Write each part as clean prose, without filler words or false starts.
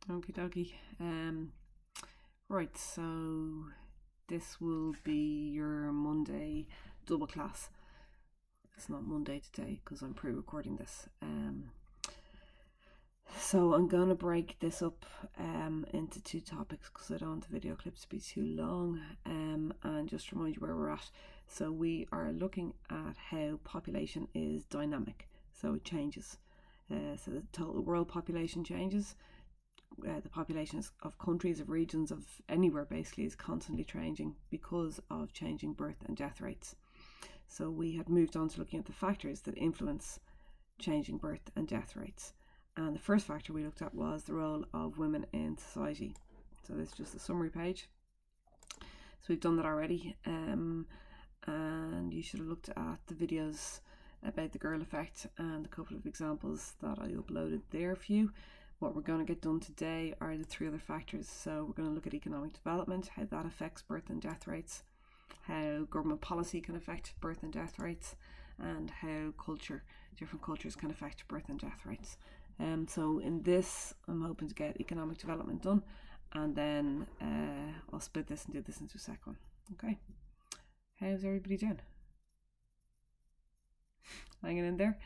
Okie dokie. Right, so this will be your Monday double class. It's not Monday today because I'm pre-recording this. So I'm going to break this up into two topics because I don't want the video clips to be too long, and just remind you where we're at. So we are looking at how population is dynamic, so it changes. So the total world population changes. The populations of countries, of regions, of anywhere basically is constantly changing because of changing birth and death rates. So we had moved on to looking at the factors that influence changing birth and death rates. And the first factor we looked at was the role of women in society. So this is just the summary page. So we've done that already. And you should have looked at the videos about the girl effect and a couple of examples that I uploaded there for you. What we're going to get done today are the three other factors. So we're going to look at economic development, how that affects birth and death rates, how government policy can affect birth and death rates, and how different cultures can affect birth and death rates. So in this, I'm hoping to get economic development done, and then I'll split this and do this into a second one. Okay, how's everybody doing? Hanging in there?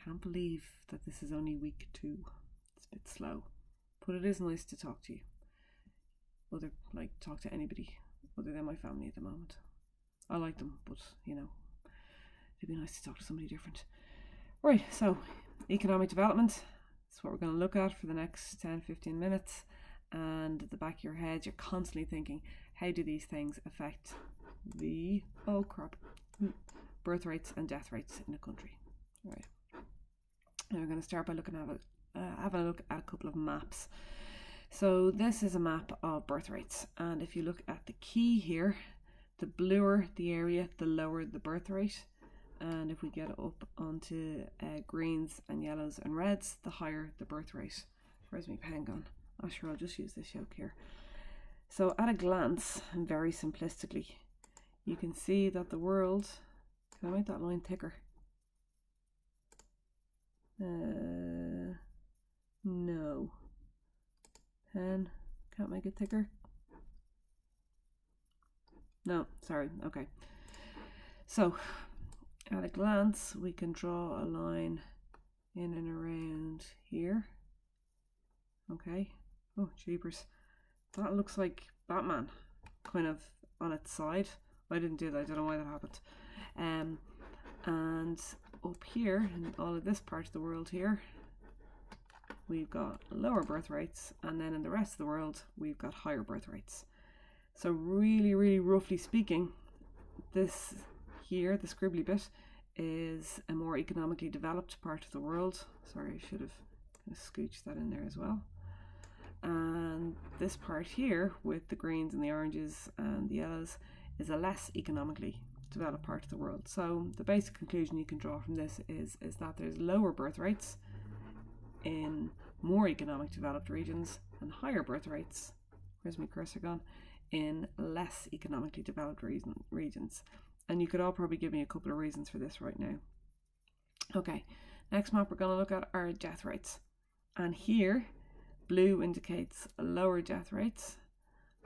Can't believe that this is only week 2. It's a bit slow, but it is nice to talk to you. Talk to anybody other than my family at the moment. I like them, but it'd be nice to talk to somebody different. Right, so economic development is what we're going to look at for the next 10-15 minutes. And at the back of your head, you're constantly thinking, how do these things affect the birth rates and death rates in a country? Right. Now we're going to start by looking at having a look at a couple of maps. So this is a map of birth rates, and if you look at the key here, the bluer the area, the lower the birth rate. And if we get up onto greens and yellows and reds, the higher the birth rate. Where's my pen gone? Oh sure, I'll just use this yoke here. So at a glance, and very simplistically, you can see that the world, can I make that line thicker? No. Pen, can't make it thicker? No, sorry, okay. So at a glance, we can draw a line in and around here. Okay. Oh, jeepers. That looks like Batman, kind of on its side. I didn't do that. I don't know why that happened. And up here, in all of this part of the world here, we've got lower birth rates, and then in the rest of the world, we've got higher birth rates. So really, really roughly speaking, this here, the scribbly bit, is a more economically developed part of the world. Sorry, I should have scooched that in there as well. And this part here with the greens and the oranges and the yellows is a less economically developed part of the world. So the basic conclusion you can draw from this is that there's lower birth rates in more economic developed regions and higher birth rates, where's my cursor gone, in less economically developed regions. And you could all probably give me a couple of reasons for this right now. Okay, next map we're going to look at are death rates. And here, blue indicates lower death rates,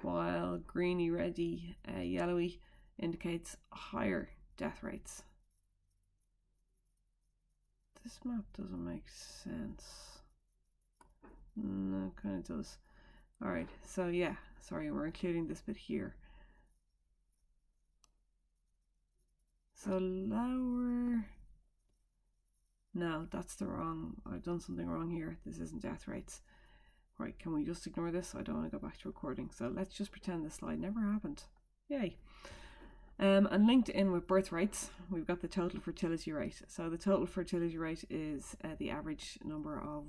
while greeny, reddy, yellowy indicates higher death rates. This map doesn't make sense. No, it kind of does. Alright, so yeah, sorry, we're including this bit here. So lower, no, that's the wrong, I've done something wrong here. This isn't death rates. Right, can we just ignore this? I don't want to go back to recording. So let's just pretend this slide never happened. Yay. And linked in with birth rates, we've got the total fertility rate. So the total fertility rate is the average number of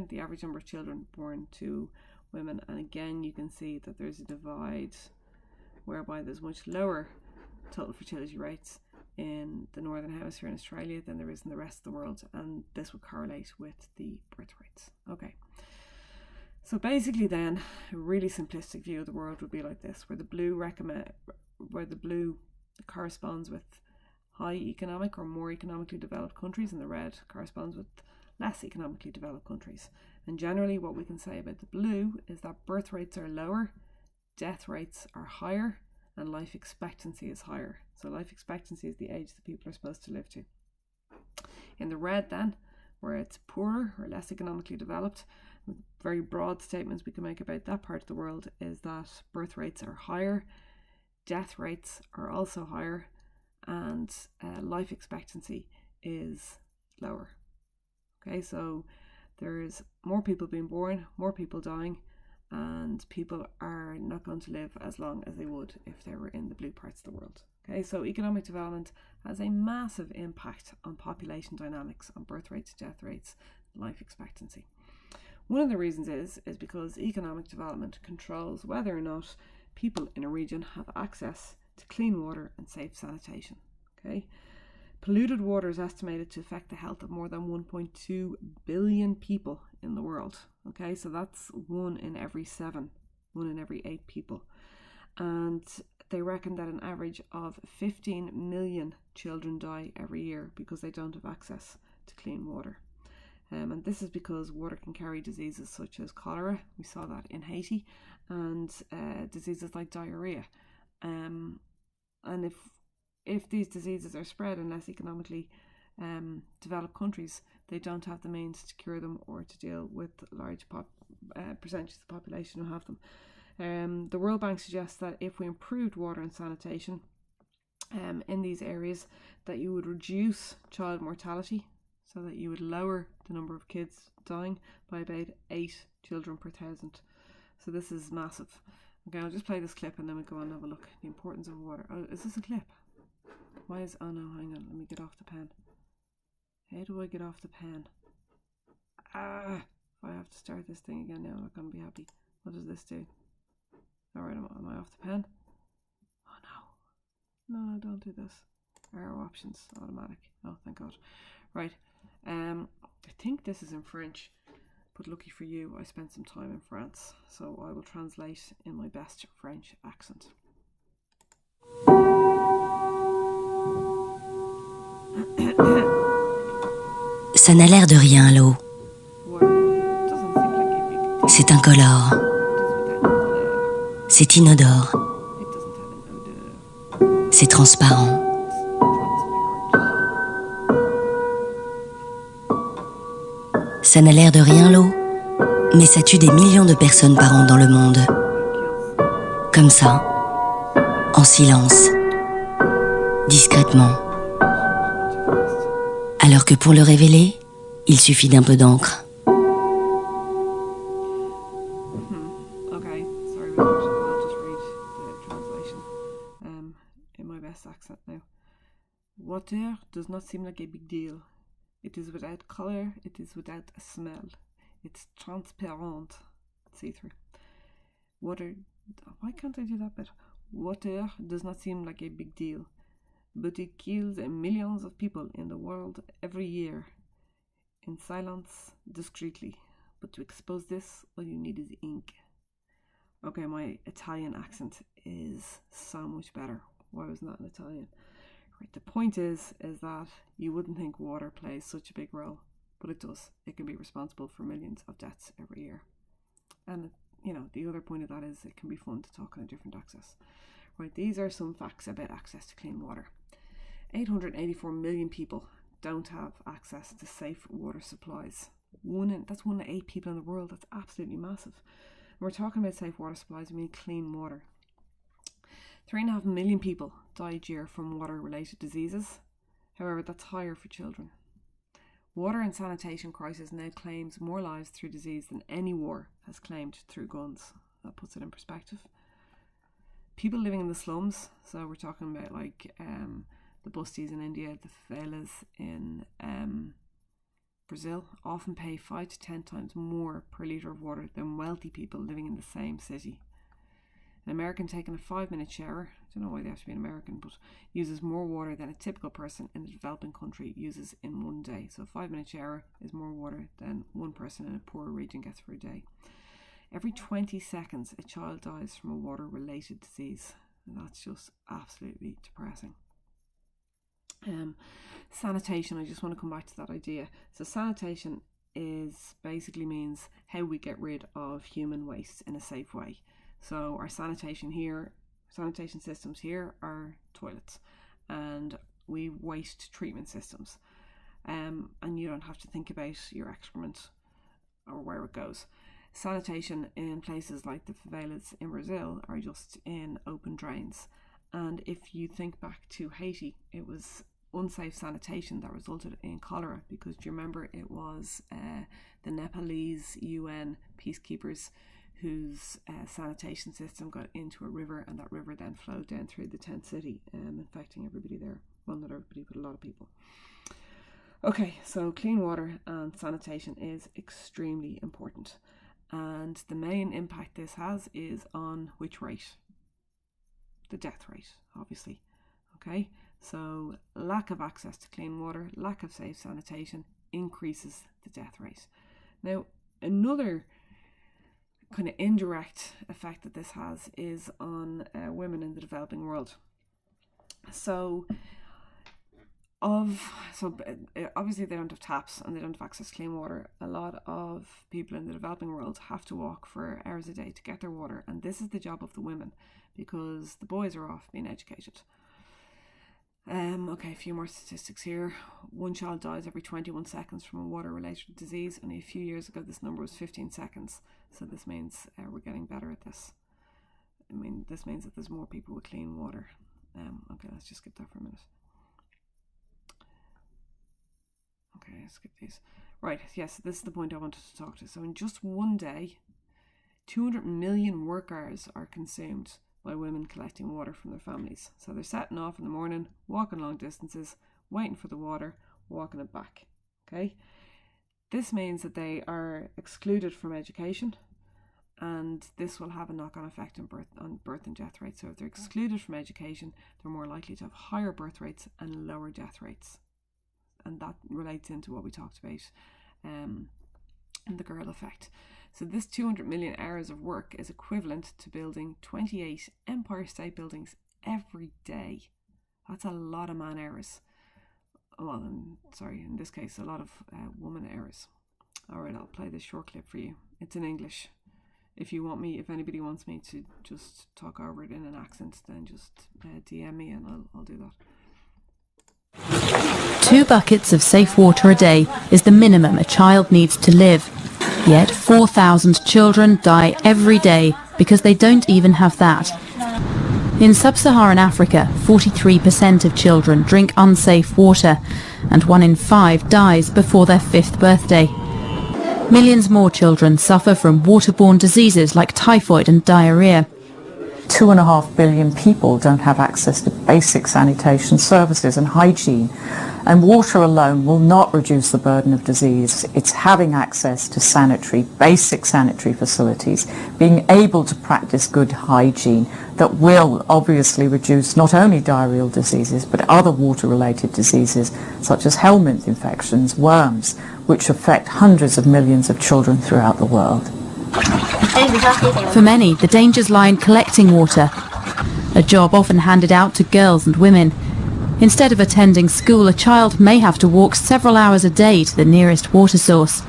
the average number of children born to women. And again, you can see that there's a divide whereby there's much lower total fertility rates in the Northern Hemisphere in Australia than there is in the rest of the world, and this would correlate with the birth rates. Okay, so basically then, a really simplistic view of the world would be like this, where the blue corresponds with high economic or more economically developed countries, and the red corresponds with less economically developed countries. And generally what we can say about the blue is that birth rates are lower, death rates are higher, and life expectancy is higher. So life expectancy is the age that people are supposed to live to. In the red then, where it's poorer or less economically developed, very broad statements we can make about that part of the world is that birth rates are higher, death rates are also higher, and life expectancy is lower. Okay, so there's more people being born, more people dying, and people are not going to live as long as they would if they were in the blue parts of the world. Okay, so economic development has a massive impact on population dynamics, on birth rates, death rates, life expectancy. One of the reasons is because economic development controls whether or not people in a region have access to clean water and safe sanitation. Okay, polluted water is estimated to affect the health of more than 1.2 billion people in the world. Okay, so that's 1 in every 7, 1 in every 8 people. And they reckon that an average of 15 million children die every year because they don't have access to clean water. And this is because water can carry diseases such as cholera, we saw that in Haiti, and diseases like diarrhea. And if these diseases are spread in less economically developed countries, they don't have the means to cure them or to deal with large percentages of the population who have them. The World Bank suggests that if we improved water and sanitation in these areas, that you would reduce child mortality, so that you would lower the number of kids dying by about 8 children per 1,000. So this is massive. Okay, I'll just play this clip and then we'll go on and have a look. The importance of water. Oh, is this a clip? Why is... Oh no, hang on. Let me get off the pen. How do I get off the pen? If I have to start this thing again now, I'm not going to be happy. What does this do? Alright, am I off the pen? Oh no. No, don't do this. Arrow options, automatic. Oh, thank God. Right. I think this is in French, but lucky for you, I spent some time in France, so I will translate in my best French accent. Ça n'a l'air de rien, l'eau. C'est incolore. C'est inodore. C'est transparent. Ça n'a l'air de rien, l'eau, mais ça tue des millions de personnes par an dans le monde. Comme ça, en silence, discrètement. Alors que pour le révéler, il suffit d'un peu d'encre. Okay, sorry about that. I'll just read the translation in my best accent now. Water does not seem like a big deal. It is without color, it is without a smell. It's transparent, see-through. Water, why can't I do that bit? Water does not seem like a big deal, but it kills millions of people in the world every year. In silence, discreetly. But to expose this, all you need is ink. Okay, my Italian accent is so much better. Why was not an Italian? Right, the point is that you wouldn't think water plays such a big role, but it does. It can be responsible for millions of deaths every year. And, you know, the other point of that is it can be fun to talk on a different access. Right, these are some facts about access to clean water. 884 million people don't have access to safe water supplies. That's 1 in 8 people in the world. That's absolutely massive. And we're talking about safe water supplies, we mean clean water. 3.5 million people die each year from water-related diseases. However, that's higher for children. Water and sanitation crisis now claims more lives through disease than any war has claimed through guns. That puts it in perspective. People living in the slums, so we're talking about like the busties in India, the favelas in Brazil, often pay 5 to 10 times more per litre of water than wealthy people living in the same city. An American taking a 5-minute shower, I don't know why they have to be an American, but uses more water than a typical person in a developing country uses in one day. So a 5-minute shower is more water than one person in a poorer region gets for a day. Every 20 seconds, a child dies from a water-related disease. And that's just absolutely depressing. Sanitation, I just want to come back to that idea. So sanitation basically means how we get rid of human waste in a safe way. So our sanitation systems here are toilets, and we waste treatment systems. And you don't have to think about your excrement or where it goes. Sanitation in places like the favelas in Brazil are just in open drains. And if you think back to Haiti, it was unsafe sanitation that resulted in cholera, because do you remember it was the Nepalese UN peacekeepers whose sanitation system got into a river, and that river then flowed down through the tent city, infecting everybody there. Well, not everybody, but a lot of people. Okay, so clean water and sanitation is extremely important, and the main impact this has is on which rate? The death rate, obviously. Okay, so lack of access to clean water, lack of safe sanitation increases the death rate. Now, another kind of indirect effect that this has is on women in the developing world. So obviously they don't have taps and they don't have access to clean water. A lot of people in the developing world have to walk for hours a day to get their water, and this is the job of the women, because the boys are off being educated. Okay, a few more statistics here. One child dies every 21 seconds from a water-related disease. Only a few years ago, this number was 15 seconds. So this means we're getting better at this. This means that there's more people with clean water. Okay, let's just skip that for a minute. Okay, skip these. Right, yes, this is the point I wanted to talk to. So in just one day, 200 million work hours are consumed by women collecting water from their families. So they're setting off in the morning, walking long distances, waiting for the water, walking it back. Okay, this means that they are excluded from education, and this will have a knock-on effect on birth and death rates. So if they're excluded from education, they're more likely to have higher birth rates and lower death rates, and that relates into what we talked about in the girl effect. So this 200 million hours of work is equivalent to building 28 Empire State Buildings every day. That's a lot of man hours. Well, in this case, a lot of woman hours. All right, I'll play this short clip for you. It's in English. If anybody wants me to just talk over it in an accent, then just DM me and I'll do that. 2 buckets of safe water a day is the minimum a child needs to live. Yet 4,000 children die every day because they don't even have that. In sub-Saharan Africa, 43% of children drink unsafe water, and 1 in 5 dies before their 5th birthday. Millions more children suffer from waterborne diseases like typhoid and diarrhea. 2.5 billion people don't have access to basic sanitation services and hygiene, and water alone will not reduce the burden of disease. It's having access to basic sanitary facilities, being able to practice good hygiene that will obviously reduce not only diarrheal diseases but other water-related diseases such as helminth infections, worms, which affect hundreds of millions of children throughout the world. For many, the dangers lie in collecting water, a job often handed out to girls and women. Instead of attending school, a child may have to walk several hours a day to the nearest water source.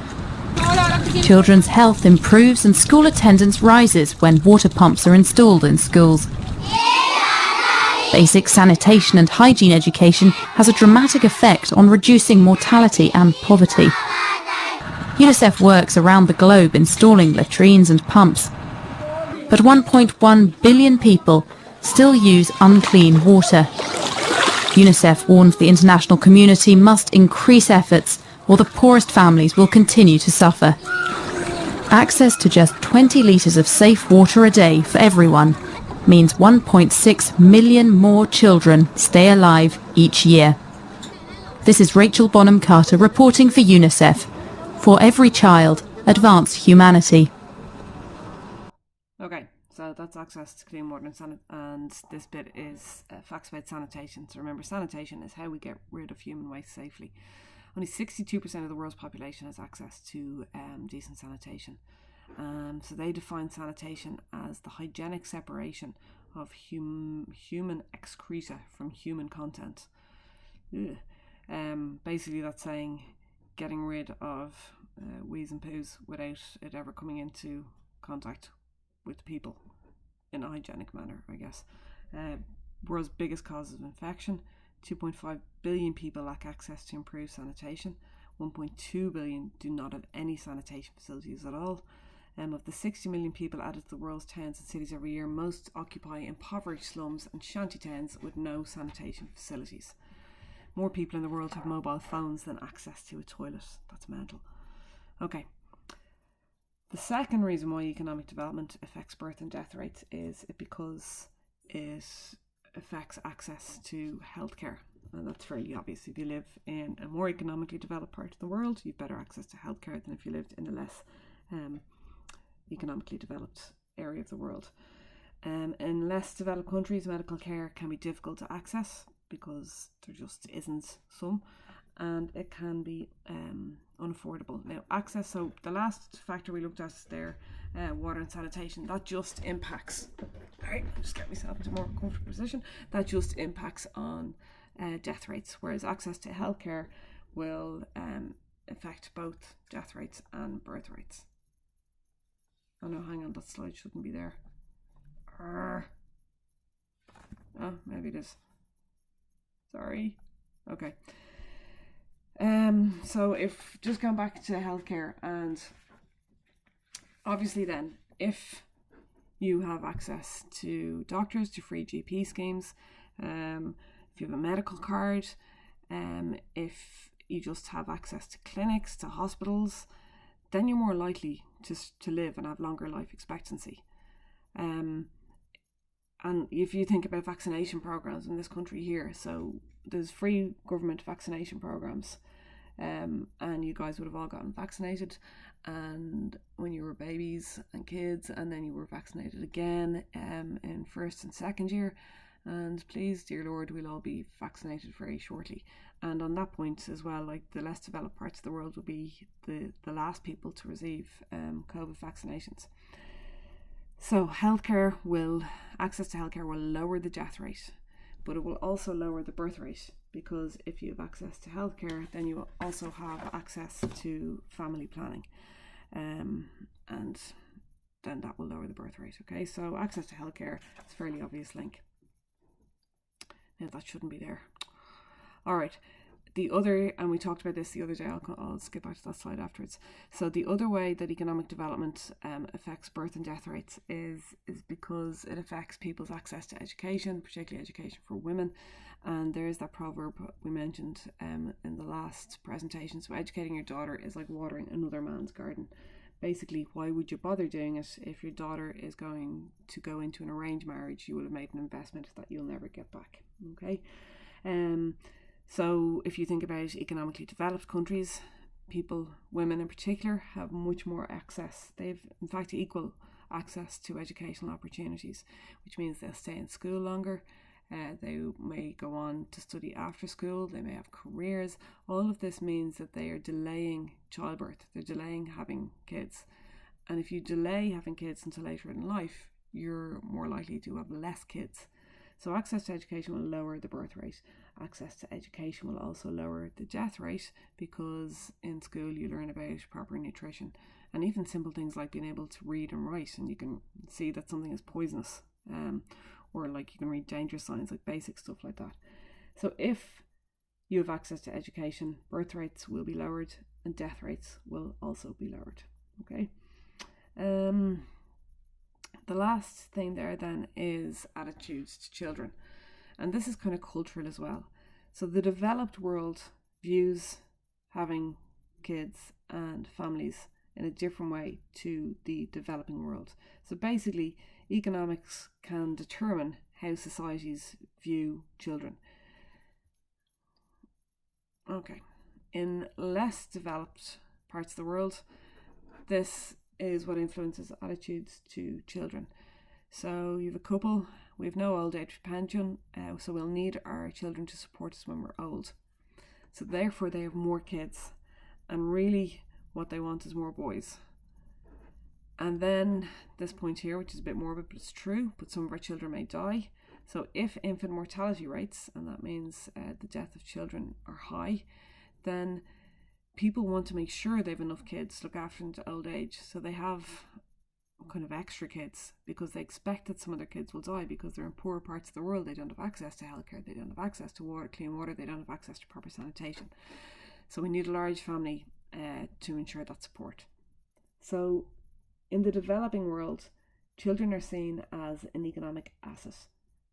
Children's health improves and school attendance rises when water pumps are installed in schools. Basic sanitation and hygiene education has a dramatic effect on reducing mortality and poverty. UNICEF works around the globe installing latrines and pumps. But 1.1 billion people still use unclean water. UNICEF warns the international community must increase efforts or the poorest families will continue to suffer. Access to just 20 litres of safe water a day for everyone means 1.6 million more children stay alive each year. This is Rachel Bonham-Carter reporting for UNICEF. For every child, advance humanity. Okay, so that's access to clean water and this bit is facts about sanitation. So remember, sanitation is how we get rid of human waste safely. Only 62% of the world's population has access to decent sanitation. So they define sanitation as the hygienic separation of human excreta from human content. Basically that's saying getting rid of wheeze and poos without it ever coming into contact with people in a hygienic manner, I guess. World's biggest causes of infection. 2.5 billion people lack access to improved sanitation. 1.2 billion do not have any sanitation facilities at all. Of the 60 million people added to the world's towns and cities every year, most occupy impoverished slums and shanty towns with no sanitation facilities. More people in the world have mobile phones than access to a toilet. That's mental. Okay. The second reason why economic development affects birth and death rates is because it affects access to healthcare. And that's fairly obvious. If you live in a more economically developed part of the world, you've better access to healthcare than if you lived in a less economically developed area of the world. In less developed countries, medical care can be difficult to access because there just isn't some, and it can be unaffordable. Now, access, so the last factor we looked at there, water and sanitation, that just impacts, alright, just get myself into a more comfortable position, that just impacts on death rates, whereas access to healthcare will affect both death rates and birth rates. Oh no, hang on, that slide shouldn't be there. Oh, maybe it is. Sorry. Okay. So if just going back to healthcare, and obviously then if you have access to doctors, to free GP schemes, if you have a medical card, if you just have access to clinics, to hospitals, then you're more likely to live and have longer life expectancy. And if you think about vaccination programs in this country here, so there's free government vaccination programs, and you guys would have all gotten vaccinated, and when you were babies and kids, and then you were vaccinated again in first and second year, and please, dear Lord, we'll all be vaccinated very shortly. And on that point as well, like the less developed parts of the world will be the last people to receive COVID vaccinations. So access to healthcare will lower the death rate, but it will also lower the birth rate, because if you have access to healthcare, then you also have access to family planning, and then that will lower the birth rate. Okay, so access to healthcare is a fairly obvious link. Now that shouldn't be there. All right. The other, and we talked about this the other day, I'll skip back to that slide afterwards. So the other way that economic development affects birth and death rates is because it affects people's access to education, particularly education for women. And there is that proverb we mentioned in the last presentation. So educating your daughter is like watering another man's garden. Basically, why would you bother doing it if your daughter is going to go into an arranged marriage? You will have made an investment that you'll never get back. Okay. So if you think about economically developed countries, women in particular, have much more access. They've, in fact, equal access to educational opportunities, which means they'll stay in school longer. They may go on to study after school. They may have careers. All of this means that they are delaying childbirth. They're delaying having kids. And if you delay having kids until later in life, you're more likely to have less kids. So access to education will lower the birth rate. Access to education will also lower the death rate, because in school you learn about proper nutrition and even simple things like being able to read and write, and you can see that something is poisonous, or like you can read danger signs, like basic stuff like that. So if you have access to education, birth rates will be lowered and death rates will also be lowered. Okay. The last thing there then is attitudes to children. And this is kind of cultural as well. So the developed world views having kids and families in a different way to the developing world. So basically, economics can determine how societies view children. Okay. In less developed parts of the world, this is what influences attitudes to children. So you have a couple, we have no old age pension, so we'll need our children to support us when we're old. So therefore they have more kids, and really what they want is more boys. And then this point here, which is a bit morbid but it's true, but some of our children may die. So if infant mortality rates, and that means the death of children, are high, then people want to make sure they have enough kids to look after them to old age, so they have kind of extra kids because they expect that some of their kids will die because they're in poorer parts of the world. They don't have access to healthcare, they don't have access to water, clean water, they don't have access to proper sanitation. So we need a large family to ensure that support. So in the developing world, children are seen as an economic asset,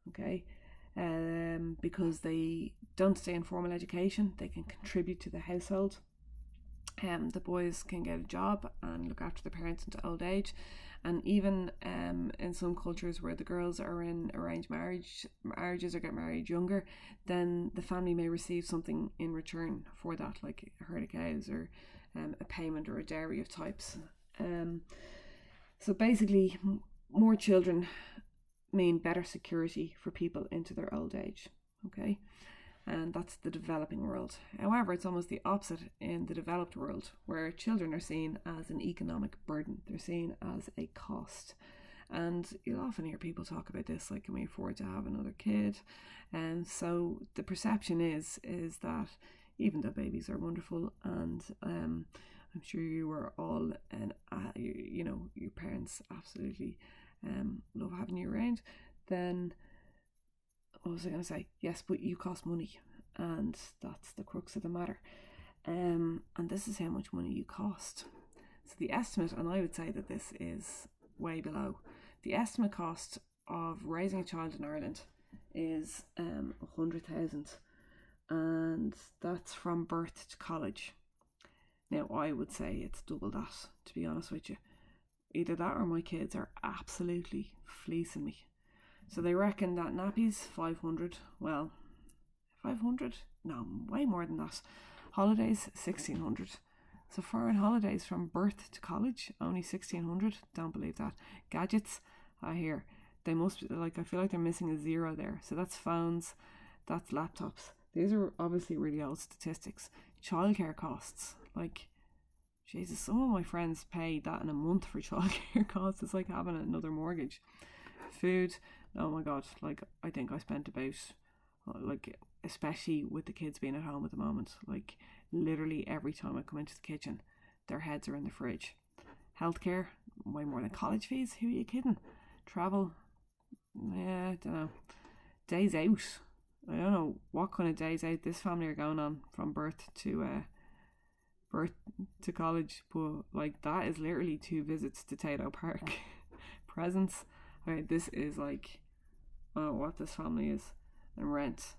okay? Because they don't stay in formal education, they can contribute to the household. The boys can get a job and look after their parents into old age, and even in some cultures where the girls are in arranged marriages or get married younger, then the family may receive something in return for that, like a herd of cows or a payment or a dowry of types. So basically, more children mean better security for people into their old age, okay? And that's the developing world. However, it's almost the opposite in the developed world, where children are seen as an economic burden. They're seen as a cost. And you'll often hear people talk about this, like, can we afford to have another kid? And so the perception is that even though babies are wonderful, and I'm sure you were all, and you know, your parents absolutely love having you around, then what was I going to say? Yes, but you cost money, and that's the crux of the matter. And this is how much money you cost. So the estimate, and I would say that this is way below, the estimate cost of raising a child in Ireland is 100,000, and that's from birth to college. Now I would say it's double that, to be honest with you. Either that or my kids are absolutely fleecing me. So they reckon that nappies, 500, well, 500? No, way more than that. Holidays, 1,600. So foreign holidays from birth to college, only 1,600. Don't believe that. Gadgets, I hear, they must be, like, I feel like they're missing a zero there. So that's phones, that's laptops. These are obviously really old statistics. Childcare costs, like, Jesus, some of my friends pay that in a month for childcare costs. It's like having another mortgage. Food, oh my god, like, I think I spent about, like, especially with the kids being at home at the moment, like, literally every time I come into the kitchen, their heads are in the fridge. Healthcare, way more than college fees, who are you kidding? Travel, yeah, I don't know. Days out, I don't know what kind of days out this family are going on from birth to college, but like, that is literally 2 visits to Tato Park. Presents, right, this is like, oh, what this family is. And rent,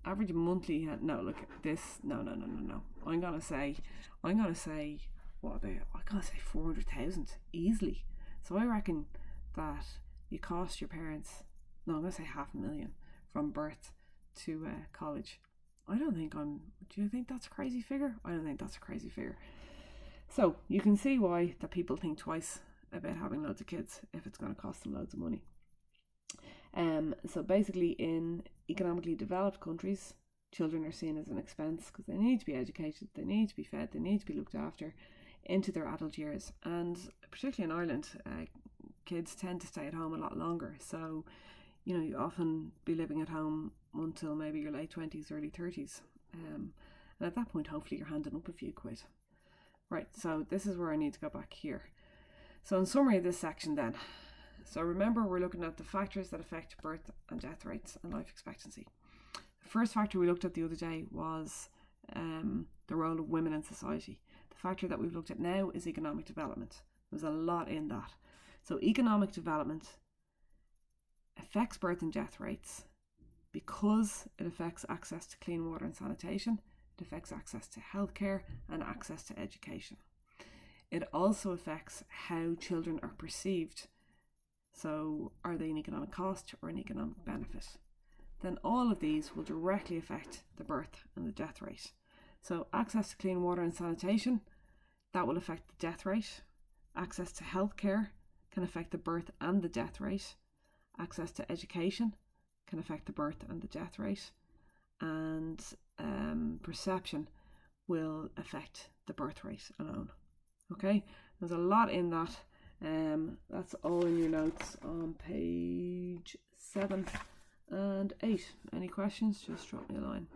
average monthly, no, look, this, no, I'm gonna say what about, I can't say 400,000 easily. So I reckon that you cost your parents, no, I'm gonna say 500,000 from birth to college. Do you think that's a crazy figure? I don't think that's a crazy figure. So you can see why that people think twice about having loads of kids if it's going to cost them loads of money. So basically, in economically developed countries, children are seen as an expense because they need to be educated, they need to be fed, they need to be looked after into their adult years. And particularly in Ireland, kids tend to stay at home a lot longer. So, you know, you often be living at home until maybe your late 20s, early 30s. And at that point, hopefully you're handing up a few quid. Right, so this is where I need to go back here. So in summary of this section then, so remember, we're looking at the factors that affect birth and death rates and life expectancy. The first factor we looked at the other day was the role of women in society. The factor that we've looked at now is economic development. There's a lot in that. So economic development affects birth and death rates because it affects access to clean water and sanitation, it affects access to healthcare and access to education. It also affects how children are perceived. So are they an economic cost or an economic benefit? Then all of these will directly affect the birth and the death rate. So access to clean water and sanitation, that will affect the death rate. Access to healthcare can affect the birth and the death rate. Access to education can affect the birth and the death rate. And perception will affect the birth rate alone. Okay, there's a lot in that. That's all in your notes on page 7 and 8. Any questions? Just drop me a line.